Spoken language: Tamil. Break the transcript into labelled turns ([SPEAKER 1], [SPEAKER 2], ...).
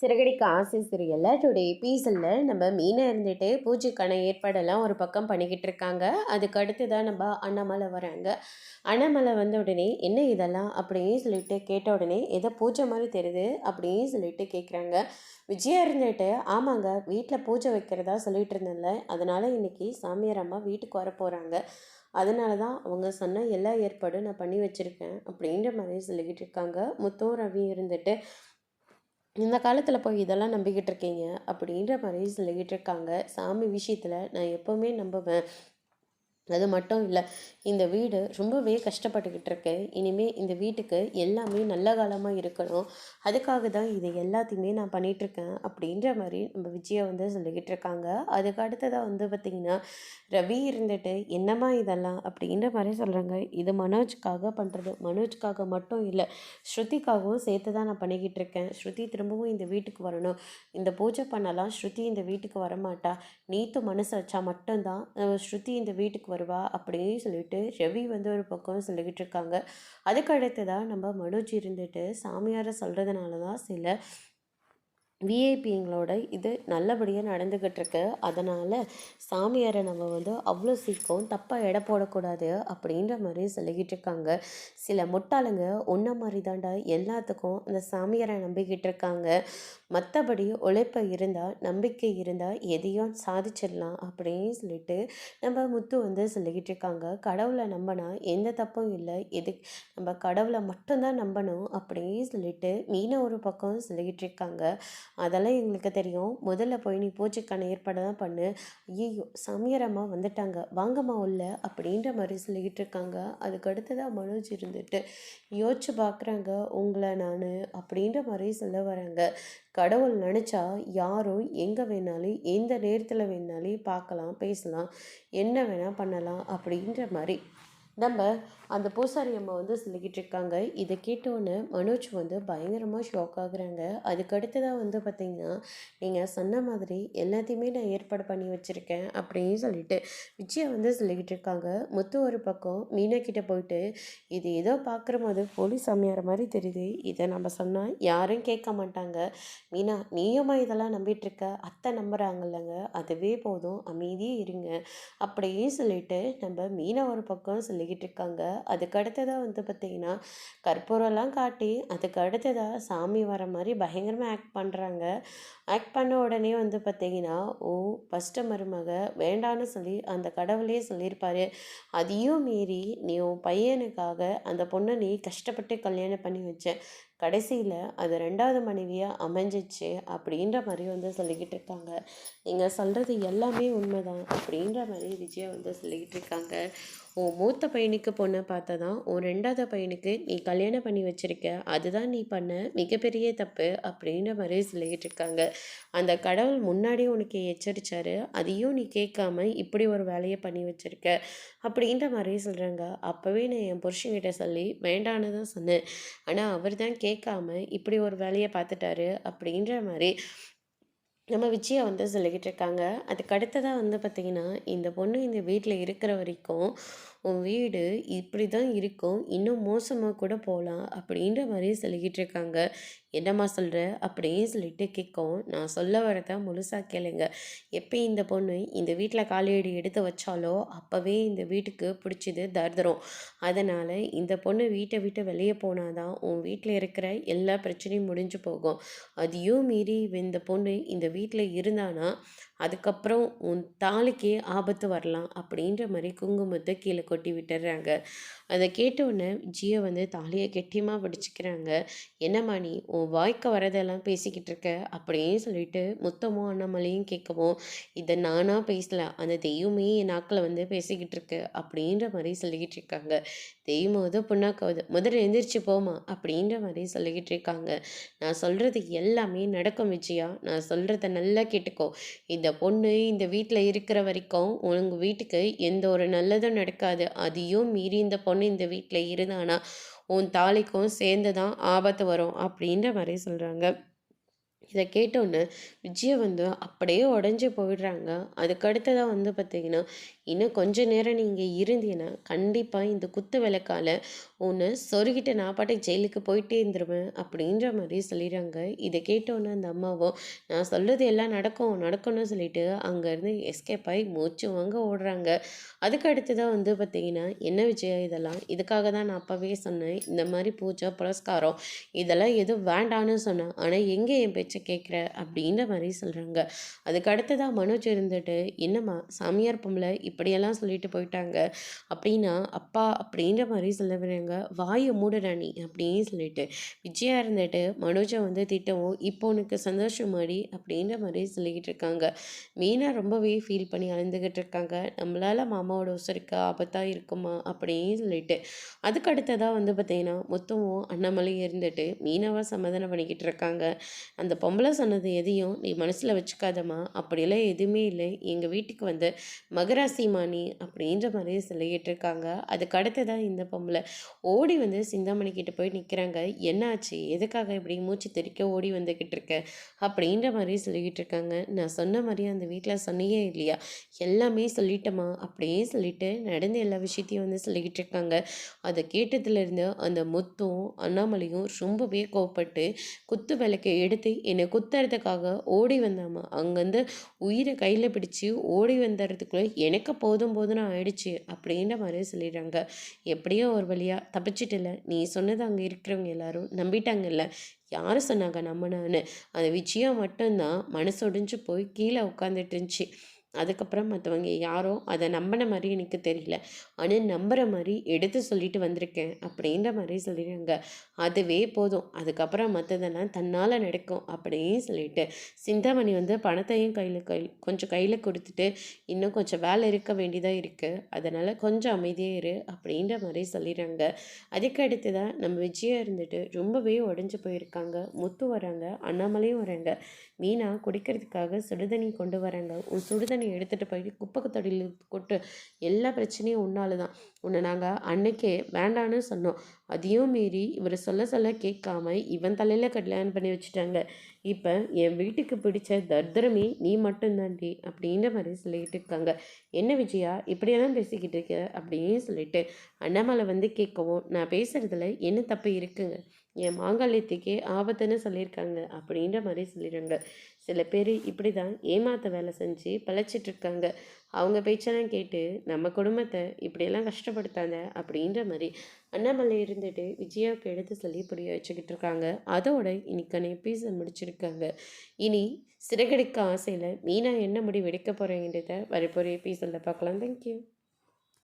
[SPEAKER 1] சிறகடிக்க ஆசை சீரியல்ல டுடே எபிசோட்ல நம்ம மீனா இருந்துட்டு பூஜைக்கான ஏற்பாடெல்லாம் ஒரு பக்கம் பண்ணிக்கிட்டு இருக்காங்க. அதுக்கு அடுத்து தான் நம்ம அண்ணாமலை வராங்க. அண்ணாமலை வந்த உடனே என்ன இதெல்லாம் அப்படின்னு சொல்லிட்டு கேட்ட உடனே ஏதோ பூஜை மாதிரி தெரியுது அப்படின்னு சொல்லிட்டு கேட்குறாங்க. விஜயா இருந்துட்டு ஆமாங்க வீட்டில் பூஜை வைக்கிறதா சொல்லிட்டு இருந்தேன்ல, அதனால இன்னைக்கு சாமியார் அம்மா வீட்டுக்கு வர போகிறாங்க. அதனால தான் அவங்க சொன்ன எல்லா ஏற்பாடும் நான் பண்ணி வச்சுருக்கேன் அப்படின்ற மாதிரி சொல்லிக்கிட்டு இருக்காங்க. முத்தும் ரவி இருந்துட்டு இந்த காலத்தில் போய் இதெல்லாம் நம்பிக்கிட்டு இருக்கீங்க அப்படின்ற மாதிரி சொல்லிக்கிட்டு இருக்காங்க. சாமி விஷயத்தில் நான் எப்போவுமே நம்புவேன். அது மட்டும் இல்லை, இந்த வீடு ரொம்பவே கஷ்டப்பட்டுக்கிட்டு இருக்கேன். இனிமேல் இந்த வீட்டுக்கு எல்லாமே நல்ல காலமாக இருக்கணும். அதுக்காக தான் இது எல்லாத்தையுமே நான் பண்ணிகிட்ருக்கேன் அப்படின்ற மாதிரி நம்ம விஜயா வந்து சொல்லிக்கிட்டு இருக்காங்க. அதுக்கு அடுத்ததாக வந்து பார்த்திங்கன்னா ரவி இருந்துட்டு என்னம்மா இதெல்லாம் அப்படின்ற மாதிரி சொல்கிறாங்க. இது மனோஜ்க்காக பண்ணுறது, மனோஜ்க்காக மட்டும் இல்லை, ஸ்ருதிக்காகவும் சேர்த்து தான் நான் பண்ணிக்கிட்டு இருக்கேன். ஸ்ருதி திரும்பவும் இந்த வீட்டுக்கு வரணும். இந்த பூஜை பண்ணலாம், ஸ்ருதி இந்த வீட்டுக்கு வரமாட்டா. நீத்து மனசு வச்சா மட்டும்தான் ஸ்ருதி இந்த வீட்டுக்கு வருவா அப்படின்னு சொல்லிட்டு ரவி வந்து ஒரு பக்கம் சொல்லிக்கிட்டு இருக்காங்க. அதுக்கு அடுத்ததான் நம்ம மனோஜ் இருந்துட்டு சாமியாரை சொல்கிறதுனால தான் சில விஐபிங்களோட இது நல்லபடியாக நடந்துக்கிட்டு இருக்கு. அதனால் சாமியாரை நம்ம வந்து அவ்வளோ சீக்கிரம் தப்பாக எடை போடக்கூடாது அப்படின்ற மாதிரி சொல்லிக்கிட்டு இருக்காங்க. சில முட்டாளுங்க ஒன்றை மாதிரி தாண்டா எல்லாத்துக்கும் அந்த சாமியாரை நம்பிக்கிட்டு இருக்காங்க. மற்றபடி உழைப்பு இருந்தால் நம்பிக்கை இருந்தால் எதையும் சாதிச்சிடலாம் அப்படின்னு சொல்லிட்டு நம்ம முத்து வந்து சொல்லிக்கிட்டு இருக்காங்க. கடவுளை நம்பினா எந்த தப்பும் இல்லை, நம்ம கடவுளை மட்டும்தான் நம்பணும் அப்படின்னு சொல்லிட்டு மீனை ஒரு பக்கம் சொல்லிக்கிட்டு இருக்காங்க. அதெல்லாம் எங்களுக்கு தெரியும், முதல்ல போய் நீ பூஜைக்கான ஏற்பாடு தான் பண்ணு. ஐயோ சாமியாரம்மா வந்துட்டாங்க, வாங்கம்மா உள்ள அப்படின்ற மாதிரி சொல்லிக்கிட்டு இருக்காங்க. அதுக்கு அடுத்ததாக மனோஜ் இருந்துட்டு யோசிச்சு பார்க்குறாங்க. உங்களை நான் அப்படின்ற மாதிரி சொல்ல வராங்க. கடவுள் நினச்சா யாரும் எங்கே வேணாலும் எந்த நேரத்தில் வேணாலும் பார்க்கலாம், பேசலாம், என்ன வேணால் பண்ணலாம் அப்படின்ற மாதிரி நம்ம அந்த பூசாரி அம்மா வந்து சொல்லிக்கிட்டு இருக்காங்க. இதை கேட்டோன்னே மனோஜ் வந்து பயங்கரமாக ஷாக் ஆகுறாங்க. அதுக்கு அடுத்ததாக வந்து பார்த்திங்கன்னா நீங்கள் சொன்ன மாதிரி எல்லாத்தையுமே நான் ஏற்பாடு பண்ணி வச்சுருக்கேன் அப்படின்னு சொல்லிட்டு விஜயா வந்து சொல்லிக்கிட்டு இருக்காங்க. முத்து ஒரு பக்கம் மீனா கிட்டே போயிட்டு இது ஏதோ பார்க்குற போது போலீஸ் சாமியார் மாதிரி தெரியுது, இதை நம்ம சொன்னால் யாரும் கேட்க மாட்டாங்க. மீனா நீயுமா இதெல்லாம் நம்பிட்டுருக்க, அத்தை நம்புகிறாங்கல்லங்க, அதுவே போதும், அமைதியே இருங்க அப்படியே சொல்லிட்டு நம்ம மீனா ஒரு பக்கம் சொல்லிக்கிட்டு இருக்காங்க. அதுக்கு அடுத்ததாக வந்து பார்த்திங்கன்னா கற்பூரம்லாம் காட்டி அதுக்கு அடுத்ததாக சாமி வர மாதிரி பயங்கரமாக ஆக்ட் பண்ணுறாங்க. ஆக்ட் பண்ண உடனே வந்து பார்த்திங்கன்னா ஃபஸ்ட்டு மருமக வேண்டான்னு சொல்லி அந்த கடவுளே சொல்லியிருப்பாரு, அதையும் மீறி நீ உன் பையனுக்காக அந்த பொண்ணை நீ கஷ்டப்பட்டு கல்யாணம் பண்ணி வச்ச, கடைசியில் அது 2வது மனைவியாக அமைஞ்சிச்சு அப்படின்ற மாதிரி வந்து சொல்லிக்கிட்டு இருக்காங்க. நீங்கள் சொல்கிறது எல்லாமே உண்மைதான் அப்படின்ற மாதிரி விஜயா வந்து சொல்லிக்கிட்டு இருக்காங்க. உன் மூத்த பையனுக்கு பொண்ணை பார்த்தா தான் உன் 2வது பையனுக்கு நீ கல்யாணம் பண்ணி வச்சுருக்க, அதுதான் நீ பண்ண மிகப்பெரிய தப்பு அப்படின்ற மாதிரி சொல்லிக்கிட்டு இருக்காங்க. அந்த கடவுள் முன்னாடியே உனக்கு எச்சரித்தாரு, அதையும் நீ கேட்காம இப்படி ஒரு வேலையை பண்ணி வச்சுருக்க அப்படின்ற மாதிரி சொல்கிறாங்க. அப்போவே நான் என் புருஷன்கிட்ட சொல்லி வேண்டான்னு தான் சொன்னேன், ஆனால் அவர் தான் கேட்காம இப்படி ஒரு வேலையை பார்த்துட்டாரு அப்படின்ற மாதிரி நம்ம விஜயா வந்து சொல்லிக்கிட்டு இருக்காங்க. அதுக்கு அடுத்ததாக வந்து பார்த்திங்கன்னா இந்த பொண்ணு இந்த வீட்டில் இருக்கிற வரைக்கும் உன் வீடு இப்படி தான் இருக்கும், இன்னும் மோசமாக கூட போகலாம் அப்படின்ற மாதிரி சொல்லிக்கிட்டு இருக்காங்க. என்னம்மா சொல்கிற அப்படின்னு சொல்லிட்டு கேட்கும். நான் சொல்ல வரத முழுசாக கேளுங்க. எப்போ இந்த பொண்ணு இந்த வீட்டில் காலடி எடுத்து வச்சாலோ அப்போவே இந்த வீட்டுக்கு பிடிச்சது தரித்திரம். அதனால் இந்த பொண்ணு வீட்டை விட்டு வெளியே போனாதான் உன் வீட்டில் இருக்கிற எல்லா பிரச்சனையும் முடிஞ்சு போகும். அதையும் மீறி இந்த பொண்ணு இந்த வீட்டில் இருந்தானா அதுக்கப்புறம் உன் தாலிக்கே ஆபத்து வரலாம் அப்படின்ற மாதிரி குங்குமத்தை கீழே கொட்டி விட்டுடுறாங்க. அதை கேட்டவுடனே ஜியை வந்து தாலியை கெட்டியமாக பிடிச்சிக்கிறாங்க. என்னம்மா நீ உன் வாய்க்க வரதெல்லாம் பேசிக்கிட்டு இருக்க அப்படின்னு சொல்லிட்டு முத்தமும் அண்ணாமலையும் கேட்கவும், இதை நானாக பேசல, அந்த தெய்வமே என் நாக்கில் வந்து பேசிக்கிட்டு இருக்கு அப்படின்ற மாதிரி சொல்லிக்கிட்டு இருக்காங்க. தெய்வமாவது புண்ணாக்காவது முதல்ல எந்திரிச்சு போமா அப்படின்ற மாதிரி சொல்லிக்கிட்டு இருக்காங்க. நான் சொல்கிறது எல்லாமே நடக்கும் விஜயா, நான் சொல்கிறத நல்லா கேட்டுக்கோ. இந்த பொண்ணு இந்த வீட்டில் இருக்கிற வரைக்கும் உங்கள் வீட்டுக்கு எந்த ஒரு நல்லதும் நடக்காது. அதையும் மீறி இந்த பொண்ணு இந்த வீட்டில் இருந்தானா உன் தாலிக்கும் சேர்ந்து தான் ஆபத்து வரும் அப்படின்ற மாதிரி சொல்கிறாங்க. இதை கேட்டோன்னே விஜயை வந்து அப்படியே உடஞ்சி போயிடுறாங்க. அதுக்கு அடுத்ததாக வந்து பார்த்திங்கன்னா இன்னும் கொஞ்ச நேரம் நீ இங்கே இருந்தீன்னா கண்டிப்பாக இந்த குத்து விளக்கால ஒன்று சொருகிட்டு நான் பாட்டுக்கு ஜெயிலுக்கு போயிட்டே இருந்துருவேன் அப்படின்ற மாதிரி சொல்லிடுறாங்க. இதை கேட்டோன்னே அந்த அம்மாவும் நான் சொல்கிறது எல்லாம் நடக்கும் நடக்கும்னு சொல்லிட்டு அங்கேருந்து எஸ்கேப் ஆகி மூச்சு வாங்க ஓடுறாங்க. அதுக்கு அடுத்ததாக வந்து பார்த்தீங்கன்னா என்ன விஜயா இதெல்லாம் இதுக்காக தான் நான் அப்போவே சொன்னேன் இந்த மாதிரி பூஜை புரஸ்காரம் இதெல்லாம் எதுவும் வேண்டான்னு சொன்னேன். ஆனால் எங்கே என் பேச்சை கேட்குற அப்படின்ற மாதிரி சொல்கிறாங்க. அதுக்கு அடுத்ததாக மனோஜ் இருந்துட்டு என்னம்மா சாமியார் பொம்பளை இப்படியெல்லாம் சொல்லிட்டு போயிட்டாங்க அப்படின்னா அப்பா அப்படின்ற மாதிரி சொல்லுறாங்க. வாயை மூடுடா நீ அப்படின்னு சொல்லிட்டு விஜயா இருந்துட்டு மனோஜை வந்து திட்டவும் இப்போ உனக்கு சந்தோஷம் மாதிரி அப்படின்ற மாதிரி சொல்லிக்கிட்டு இருக்காங்க. மீனா ரொம்பவே ஃபீல் பண்ணி அழுந்துக்கிட்டு இருக்காங்க. நம்மளால் மாமாவோட உசுருக்கு ஆபத்தாக இருக்குமா அப்படின்னு சொல்லிட்டு அதுக்கு அடுத்ததாக வந்து பார்த்தீங்கன்னா முத்துவும் அண்ணாமலையும் இருந்துட்டு மீனாவை சமாதானம் பண்ணிக்கிட்டு இருக்காங்க. அந்த பொம்பளை சொன்னது எதையும் நீ மனசில் வச்சுக்காதம்மா, அப்படியெல்லாம் எதுவுமே இல்லை, எங்கள் வீட்டுக்கு வந்து மகராசி மாணி அப்படின்ற மாதிரி சொல்லிக்கிட்டு இருக்காங்க. அதுக்கு அடுத்ததாக இந்த பொம்பளை ஓடி வந்து சிந்தாமணி கிட்ட போய் நிற்கிறாங்க. என்னாச்சு, எதுக்காக இப்படி மூச்சு தெறிக்க ஓடி வந்துக்கிட்டு இருக்க அப்படின்ற மாதிரி சொல்லிக்கிட்டு இருக்காங்க. நான் சொன்ன மாதிரி அந்த வீட்டில் சொன்னியே இல்லையா, எல்லாமே சொல்லிட்டோமா அப்படியே சொல்லிட்டு நடந்த எல்லா விஷயத்தையும் வந்து சொல்லிக்கிட்டு இருக்காங்க. அதை கேட்டதுலேருந்து அந்த முத்தும் அண்ணாமலையும் ரொம்பவே கோவப்பட்டு குத்து விளக்கை எடுத்து என்னை குத்துறதுக்காக ஓடி வந்தாமா. அங்கேருந்து உயிரை கையில் பிடிச்சி ஓடி வந்துடுறதுக்குள்ளே எனக்கு போதும் போதும்னு ஆயிடுச்சு அப்படின்ற மாதிரி சொல்லிடுறாங்க. எப்படியோ ஒரு வழியாக தப்பிச்சிட்டில்ல, நீ சொன்னது அங்கே இருக்கிறவங்க எல்லாரும் நம்பிட்டாங்கல்ல, யார் சொன்னாங்க நம்பினான்னு. அந்த விஷயம் மட்டும்தான் மனசொடிஞ்சு போய் கீழே உட்காந்துட்டு இருந்துச்சு. அதுக்கப்புறம் மற்றவங்க யாரோ அதை நம்பின மாதிரி எனக்கு தெரியல, ஆனால் நம்புகிற மாதிரி எடுத்து சொல்லிட்டு வந்திருக்கேன் அப்படின்ற மாதிரி சொல்லிடுறாங்க. அதுவே போதும், அதுக்கப்புறம் மற்றதெல்லாம் தன்னால் நடக்கும் அப்படின்னு சொல்லிட்டு சிந்தாமணி வந்து பணத்தையும் கொஞ்சம் கையில் கொடுத்துட்டு இன்னும் கொஞ்சம் வேலை இருக்க வேண்டியதாக இருக்குது, அதனால் கொஞ்சம் அமைதியாக இரு அப்படின்ற மாதிரி சொல்லிடுறாங்க. அதுக்கு அடுத்து தான் நம்ம விஜயா இருந்துட்டு ரொம்பவே உடஞ்சி போயிருக்காங்க. முத்து வராங்க, அண்ணாமலையும் வராங்க. மீனா குடிக்கிறதுக்காக சுடுதண்ணி கொண்டு வராங்க. உன் சுடுதண்ணி எடுத்துகிட்டு போய் குப்பை தொட்டியில் கொட்டு, எல்லா பிரச்சனையும் உன்னால தான், உன்னை நாங்கள் அன்னைக்கே வேண்டான்னு சொன்னோம், அதையும் மீறி இவர் சொல்ல சொல்ல கேட்காம இவன் தலையில் கல்யாணம் பண்ணி வச்சுட்டாங்க. இப்போ என் வீட்டுக்கு பிடிச்ச தர்தரமே நீ மட்டும்தான்டி அப்படின்ற மாதிரி சொல்லிக்கிட்டு இருக்காங்க. என்ன விஜயா இப்படியெல்லாம் பேசிக்கிட்டு இருக்க அப்படின்னு சொல்லிட்டு அண்ணாமலை வந்து கேட்கவும் நான் பேசுகிறதுல என்ன தப்பு இருக்குங்க, என் மாங்கல்யத்துக்கே ஆபத்துன்னு சொல்லியிருக்காங்க அப்படின்ற மாதிரி சொல்லிடுறாங்க. சில பேர் இப்படி தான் ஏமாத்த வேலை செஞ்சு பழச்சிட்ருக்காங்க. அவங்க பேச்செல்லாம் கேட்டு நம்ம குடும்பத்தை இப்படியெல்லாம் கஷ்டப்படுத்தாங்க அப்படின்ற மாதிரி அண்ணாமலை இருந்துட்டு விஜயாவுக்கு எடுத்து சொல்லி புரிய வச்சுக்கிட்டு இருக்காங்க. அதோட இன்னைக்கான எபிசோட் முடிச்சிருக்காங்க. இனி சிறகடிக்க ஆசையில் மீனா என்ன முடிவு எடுக்க போகிறேங்கிறத வரப்போகிற எபிசோடில் பார்க்கலாம். தேங்க்யூ.